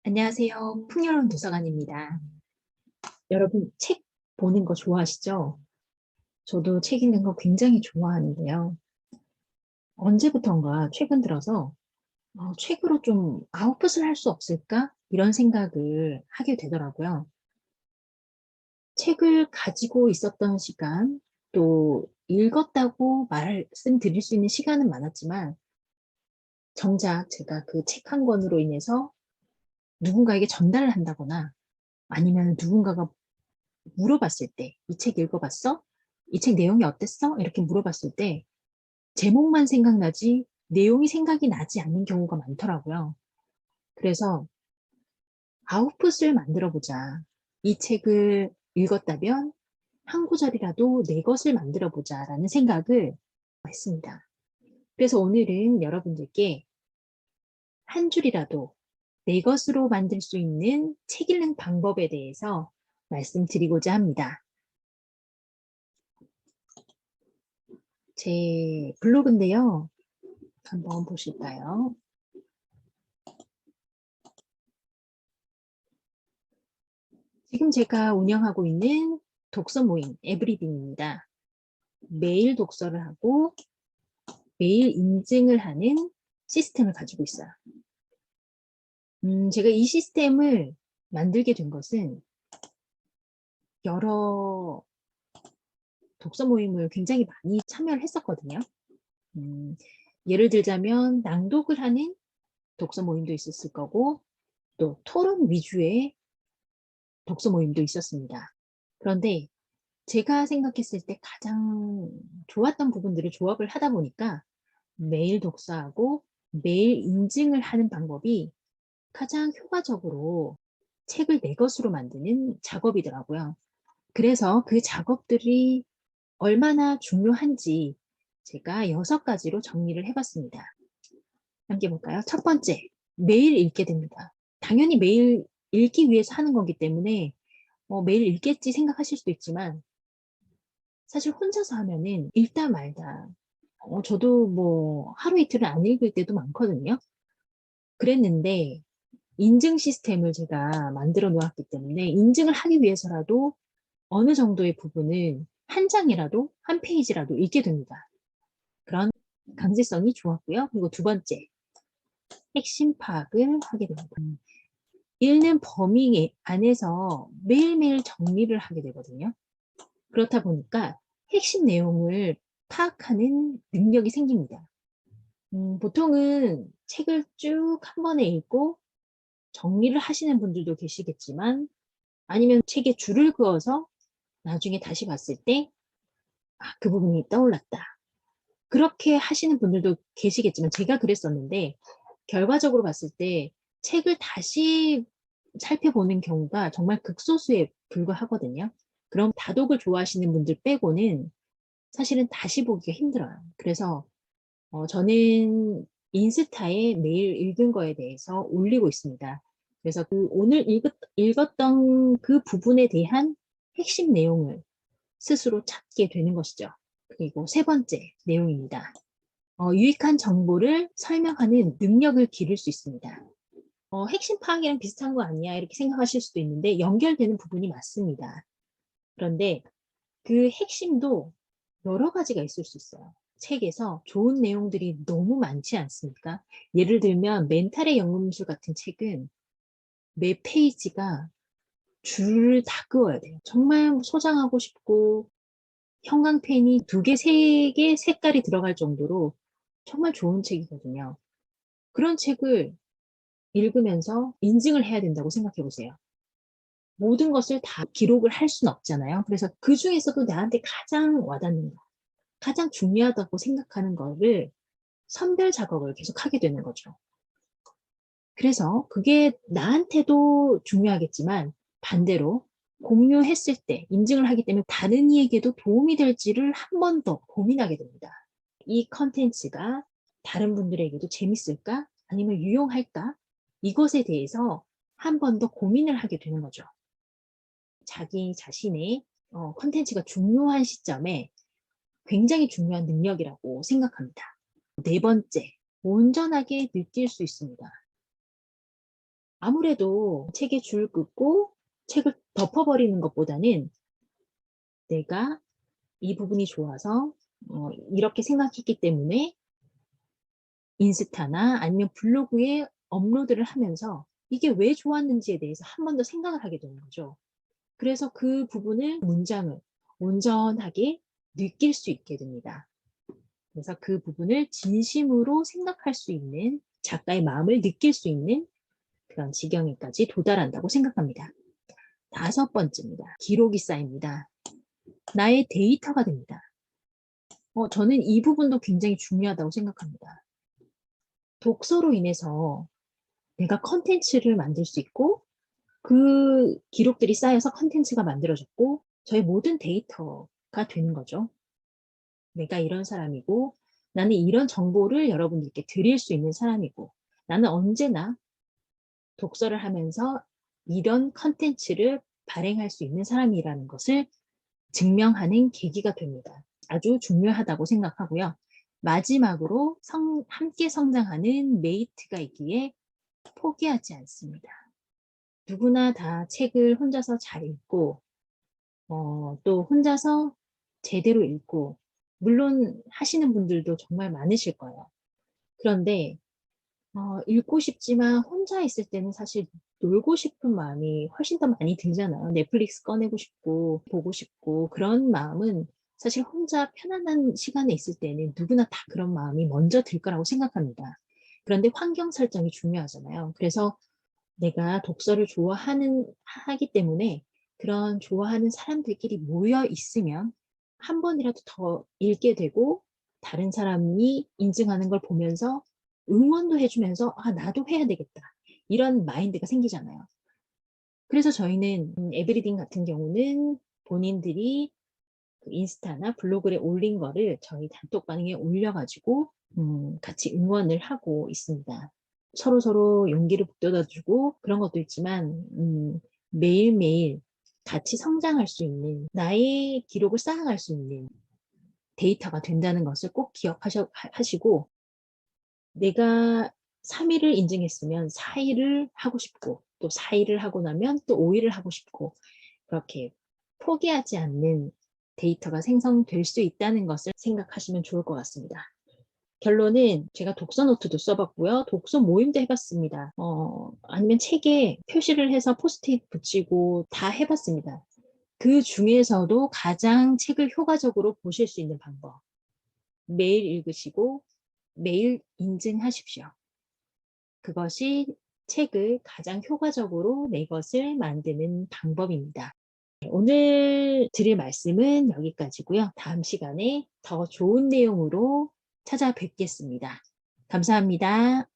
안녕하세요. 풍요로운 도서관입니다. 여러분, 책 보는 거 좋아하시죠? 저도 책 읽는 거 굉장히 좋아하는데요. 언제부턴가 최근 들어서 책으로 좀 아웃풋을 할 수 없을까? 이런 생각을 하게 되더라고요. 책을 가지고 있었던 시간, 또 읽었다고 말씀드릴 수 있는 시간은 많았지만, 정작 제가 그 책 한 권으로 인해서 누군가에게 전달을 한다거나 아니면 누군가가 물어봤을 때, 이 책 읽어봤어? 이 책 내용이 어땠어? 이렇게 물어봤을 때, 제목만 생각나지, 내용이 생각이 나지 않는 경우가 많더라고요. 그래서 아웃풋을 만들어 보자. 이 책을 읽었다면 한 구절이라도 내 것을 만들어 보자라는 생각을 했습니다. 그래서 오늘은 여러분들께 한 줄이라도 내 것으로 만들 수 있는 책 읽는 방법에 대해서 말씀드리고자 합니다. 제 블로그인데요. 한번 보실까요? 지금 제가 운영하고 있는 독서 모임 에브리빈입니다. 매일 독서를 하고 매일 인증을 하는 시스템을 가지고 있어요. 제가 이 시스템을 만들게 된 것은 여러 독서 모임을 굉장히 많이 참여를 했었거든요. 예를 들자면 낭독을 하는 독서 모임도 있었을 거고 또 토론 위주의 독서 모임도 있었습니다. 그런데 제가 생각했을 때 가장 좋았던 부분들을 조합을 하다 보니까 매일 독서하고 매일 인증을 하는 방법이 가장 효과적으로 책을 내 것으로 만드는 작업이더라고요. 그래서 그 작업들이 얼마나 중요한지 제가 6가지로 정리를 해봤습니다. 함께 볼까요? 첫 번째, 매일 읽게 됩니다. 당연히 매일 읽기 위해서 하는 거기 때문에 매일 읽겠지 생각하실 수도 있지만 사실 혼자서 하면은 읽다 말다. 저도 뭐 하루 이틀은 안 읽을 때도 많거든요. 그랬는데 인증 시스템을 제가 만들어 놓았기 때문에 인증을 하기 위해서라도 어느 정도의 부분을 한 장이라도, 한 페이지라도 읽게 됩니다. 그런 강제성이 좋았고요. 그리고 두 번째, 핵심 파악을 하게 됩니다. 읽는 범위 안에서 매일매일 정리를 하게 되거든요. 그렇다 보니까 핵심 내용을 파악하는 능력이 생깁니다. 보통은 책을 쭉 한 번에 읽고 정리를 하시는 분들도 계시겠지만 아니면 책에 줄을 그어서 나중에 다시 봤을 때 그 부분이 떠올랐다. 그렇게 하시는 분들도 계시겠지만 제가 그랬었는데 결과적으로 봤을 때 책을 다시 살펴보는 경우가 정말 극소수에 불과하거든요. 그럼 다독을 좋아하시는 분들 빼고는 사실은 다시 보기가 힘들어요. 그래서 저는 인스타에 매일 읽은 거에 대해서 올리고 있습니다. 그래서 오늘 읽었던 그 부분에 대한 핵심 내용을 스스로 찾게 되는 것이죠. 그리고 세 번째 내용입니다. 유익한 정보를 설명하는 능력을 기를 수 있습니다. 핵심 파악이랑 비슷한 거 아니야? 이렇게 생각하실 수도 있는데 연결되는 부분이 맞습니다. 그런데 그 핵심도 여러 가지가 있을 수 있어요. 책에서 좋은 내용들이 너무 많지 않습니까? 예를 들면 멘탈의 연금술 같은 책은 매 페이지가 줄을 다 그어야 돼요. 정말 소장하고 싶고 형광펜이 2개, 3개 색깔이 들어갈 정도로 정말 좋은 책이거든요. 그런 책을 읽으면서 인증을 해야 된다고 생각해 보세요. 모든 것을 다 기록을 할 수는 없잖아요. 그래서 그 중에서도 나한테 가장 와닿는 거, 가장 중요하다고 생각하는 거를 선별 작업을 계속 하게 되는 거죠. 그래서 그게 나한테도 중요하겠지만 반대로 공유했을 때 인증을 하기 때문에 다른 이에게도 도움이 될지를 한 번 더 고민하게 됩니다. 이 컨텐츠가 다른 분들에게도 재밌을까? 아니면 유용할까? 이것에 대해서 한 번 더 고민을 하게 되는 거죠. 자기 자신의 콘텐츠가 중요한 시점에 굉장히 중요한 능력이라고 생각합니다. 네 번째, 온전하게 느낄 수 있습니다. 아무래도 책에 줄 긋고 책을 덮어버리는 것보다는 내가 이 부분이 좋아서 이렇게 생각했기 때문에 인스타나 아니면 블로그에 업로드를 하면서 이게 왜 좋았는지에 대해서 한 번 더 생각을 하게 되는 거죠. 그래서 그 부분을 문장을 온전하게 느낄 수 있게 됩니다. 그래서 그 부분을 진심으로 생각할 수 있는, 작가의 마음을 느낄 수 있는 그런 지경에까지 도달한다고 생각합니다. 다섯 번째입니다. 기록이 쌓입니다. 나의 데이터가 됩니다. 저는 이 부분도 굉장히 중요하다고 생각합니다. 독서로 인해서 내가 컨텐츠를 만들 수 있고 그 기록들이 쌓여서 컨텐츠가 만들어졌고 저의 모든 데이터가 되는 거죠. 내가 이런 사람이고 나는 이런 정보를 여러분들께 드릴 수 있는 사람이고 나는 언제나 독서를 하면서 이런 컨텐츠를 발행할 수 있는 사람이라는 것을 증명하는 계기가 됩니다. 아주 중요하다고 생각하고요. 마지막으로 함께 성장하는 메이트가 있기에 포기하지 않습니다. 누구나 다 책을 혼자서 잘 읽고 또 혼자서 제대로 읽고 물론 하시는 분들도 정말 많으실 거예요. 그런데 읽고 싶지만 혼자 있을 때는 사실 놀고 싶은 마음이 훨씬 더 많이 들잖아요. 넷플릭스 꺼내고 싶고 보고 싶고 그런 마음은 사실 혼자 편안한 시간에 있을 때는 누구나 다 그런 마음이 먼저 들 거라고 생각합니다. 그런데 환경 설정이 중요하잖아요. 그래서 내가 독서를 하기 때문에 그런 좋아하는 사람들끼리 모여 있으면 한 번이라도 더 읽게 되고 다른 사람이 인증하는 걸 보면서 응원도 해주면서 나도 해야 되겠다. 이런 마인드가 생기잖아요. 그래서 저희는 에브리딩 같은 경우는 본인들이 인스타나 블로그에 올린 거를 저희 단톡방에 올려가지고 같이 응원을 하고 있습니다. 서로 용기를 북돋아주고 그런 것도 있지만 매일매일 같이 성장할 수 있는 나의 기록을 쌓아갈 수 있는 데이터가 된다는 것을 꼭 기억하시고 내가 3일을 인증했으면 4일을 하고 싶고 또 4일을 하고 나면 또 5일을 하고 싶고 그렇게 포기하지 않는 데이터가 생성될 수 있다는 것을 생각하시면 좋을 것 같습니다. 결론은 제가 독서 노트도 써봤고요. 독서 모임도 해봤습니다. 아니면 책에 표시를 해서 포스트잇 붙이고 다 해봤습니다. 그 중에서도 가장 책을 효과적으로 보실 수 있는 방법. 매일 읽으시고 매일 인증하십시오. 그것이 책을 가장 효과적으로 내 것을 만드는 방법입니다. 오늘 드릴 말씀은 여기까지고요. 다음 시간에 더 좋은 내용으로 찾아뵙겠습니다. 감사합니다.